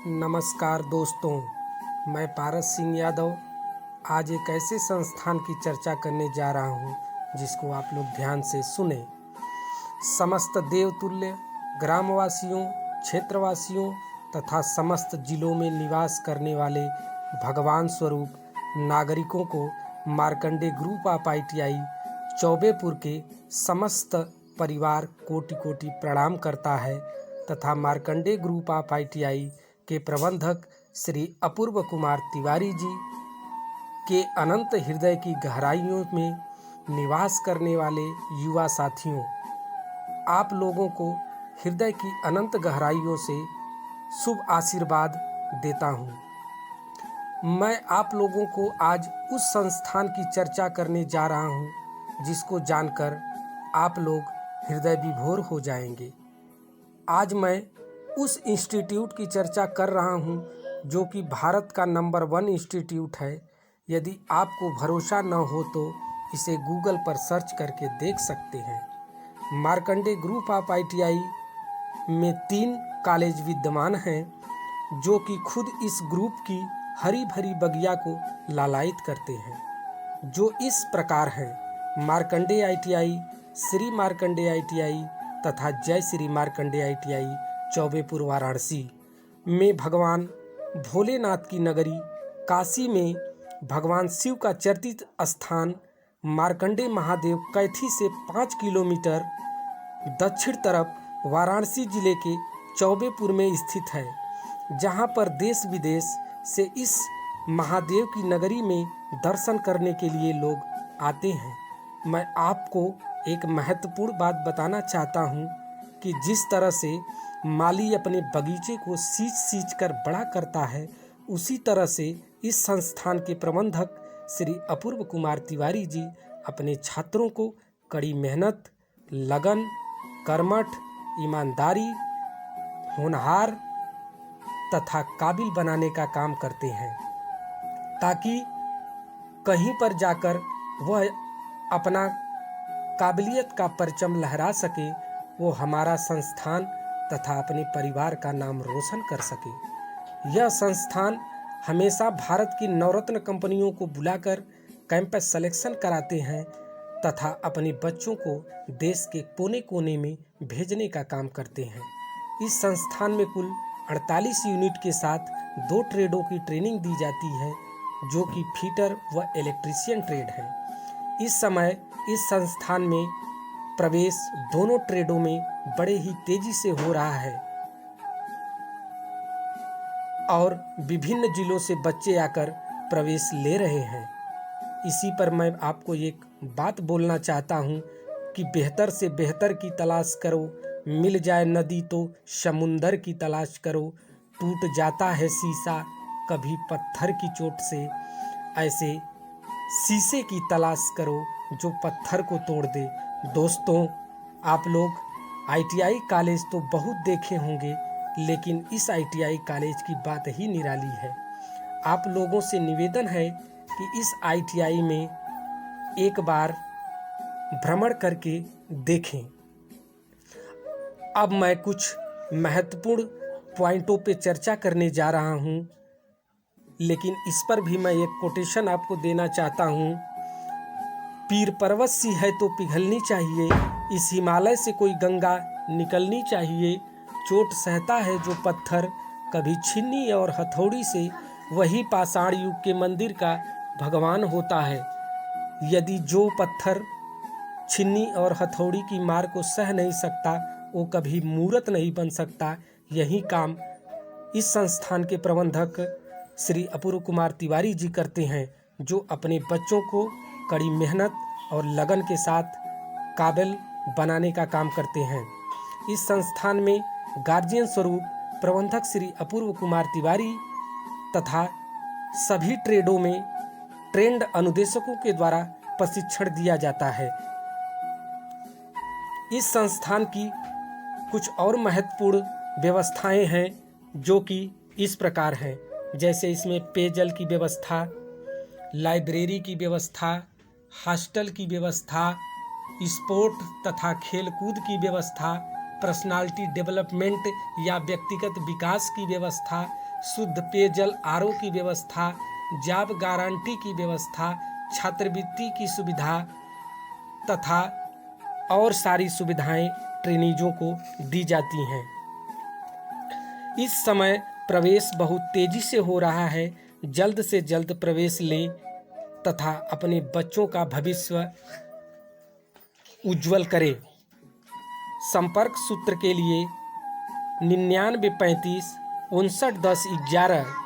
नमस्कार दोस्तों, मैं पारस सिंह यादव आज एक ऐसे संस्थान की चर्चा करने जा रहा हूं जिसको आप लोग ध्यान से सुने। समस्त देवतुल्य ग्रामवासियों, क्षेत्रवासियों तथा समस्त जिलों में निवास करने वाले भगवान स्वरूप नागरिकों को Markande group of ITI Chaubepur के समस्त परिवार कोटि कोटि प्रणाम करता है तथा मार्कंडे ग्रुप ऑफ ITI के प्रबंधक श्री अपूर्व कुमार तिवारी जी के अनंत हृदय की गहराइयों में निवास करने वाले युवा साथियों, आप लोगों को हृदय की अनंत गहराइयों से शुभ आशीर्वाद देता हूँ। मैं आप लोगों को आज उस संस्थान की चर्चा करने जा रहा हूँ जिसको जानकर आप लोग हृदय विभोर हो जाएंगे। आज मैं उस इंस्टीट्यूट की चर्चा कर रहा हूँ जो कि भारत का नंबर 1 इंस्टीट्यूट है। यदि आपको भरोसा न हो तो इसे गूगल पर सर्च करके देख सकते हैं। मार्कंडे ग्रुप ऑफ ITI में 3 कॉलेज विद्यमान हैं जो कि खुद इस ग्रुप की हरी भरी बगिया को लालायित करते हैं, जो इस प्रकार हैं: मार्कंडे ITI, श्री मार्कंडे ITI तथा जय श्री मार्कंडे ITI चौबेपुर वाराणसी में भगवान भोलेनाथ की नगरी काशी में भगवान शिव का चर्चित स्थान मार्कंडे महादेव कैथी से 5 किलोमीटर दक्षिण तरफ वाराणसी जिले के चौबेपुर में स्थित है, जहां पर देश विदेश से इस महादेव की नगरी में दर्शन करने के लिए लोग आते हैं। मैं आपको एक महत्वपूर्ण बात बताना चाहता हूं कि जिस तरह से माली अपने बगीचे को सींच कर बड़ा करता है, उसी तरह से इस संस्थान के प्रबंधक श्री अपूर्व कुमार तिवारी जी अपने छात्रों को कड़ी मेहनत, लगन, कर्मठ, ईमानदारी, होनहार तथा काबिल बनाने का काम करते हैं, ताकि कहीं पर जाकर वह अपना काबिलियत का परचम लहरा सके, वो हमारा संस्थान तथा अपने परिवार का नाम रोशन कर सके। यह संस्थान हमेशा भारत की नवरत्न कंपनियों को बुलाकर कैंपस सिलेक्शन कराते हैं तथा अपने बच्चों को देश के कोने कोने में भेजने का काम करते हैं। इस संस्थान में कुल 48 यूनिट के साथ 2 ट्रेडों की ट्रेनिंग दी जाती है, जो कि फिटर व इलेक्ट्रीशियन ट्रेड है। इस समय इस संस्थान में प्रवेश दोनों ट्रेडों में बड़े ही तेजी से हो रहा है और विभिन्न जिलों से बच्चे आकर प्रवेश ले रहे हैं। इसी पर मैं आपको एक बात बोलना चाहता हूँ कि बेहतर से बेहतर की तलाश करो, मिल जाए नदी तो समुंदर की तलाश करो, टूट जाता है शीशा कभी पत्थर की चोट से, ऐसे शीशे की तलाश करो जो पत्थर को तोड़ दे। दोस्तों, आप लोग ITI कॉलेज तो बहुत देखे होंगे, लेकिन इस ITI कॉलेज की बात ही निराली है। आप लोगों से निवेदन है कि इस ITI में एक बार भ्रमण करके देखें। अब मैं कुछ महत्वपूर्ण पॉइंटों पे चर्चा करने जा रहा हूँ, लेकिन इस पर भी मैं एक कोटेशन आपको देना चाहता हूँ। पीर पर्वत सी है तो पिघलनी चाहिए, इस हिमालय से कोई गंगा निकलनी चाहिए। चोट सहता है जो पत्थर कभी छीनी और हथौड़ी से, वही पाषाण युग के मंदिर का भगवान होता है। यदि जो पत्थर छीनी और हथौड़ी की मार को सह नहीं सकता, वो कभी मूर्त नहीं बन सकता। यही काम इस संस्थान के प्रबंधक श्री अपूर्व कुमार तिवारी जी करते हैं, जो अपने बच्चों को कड़ी मेहनत और लगन के साथ काबिल बनाने का काम करते हैं। इस संस्थान में गार्जियन स्वरूप प्रबंधक श्री अपूर्व कुमार तिवारी तथा सभी ट्रेडों में ट्रेंड अनुदेशकों के द्वारा प्रशिक्षण दिया जाता है। इस संस्थान की कुछ और महत्वपूर्ण व्यवस्थाएं हैं जो कि इस प्रकार हैं, जैसे इसमें पेयजल की व्यवस्था, लाइब्रेरी की व्यवस्था, हॉस्टल की व्यवस्था, स्पोर्ट तथा खेलकूद की व्यवस्था, पर्सनालिटी डेवलपमेंट या व्यक्तिगत विकास की व्यवस्था, शुद्ध पेयजल आरओ की व्यवस्था, जॉब गारंटी की व्यवस्था, छात्रवृत्ति की सुविधा तथा और सारी सुविधाएं ट्रेनीजों को दी जाती हैं। इस समय प्रवेश बहुत तेजी से हो रहा है। जल्द से जल्द प्रवेश लें तथा अपने बच्चों का भविष्य उज्जवल करें। संपर्क सूत्र के लिए 9935 5910 11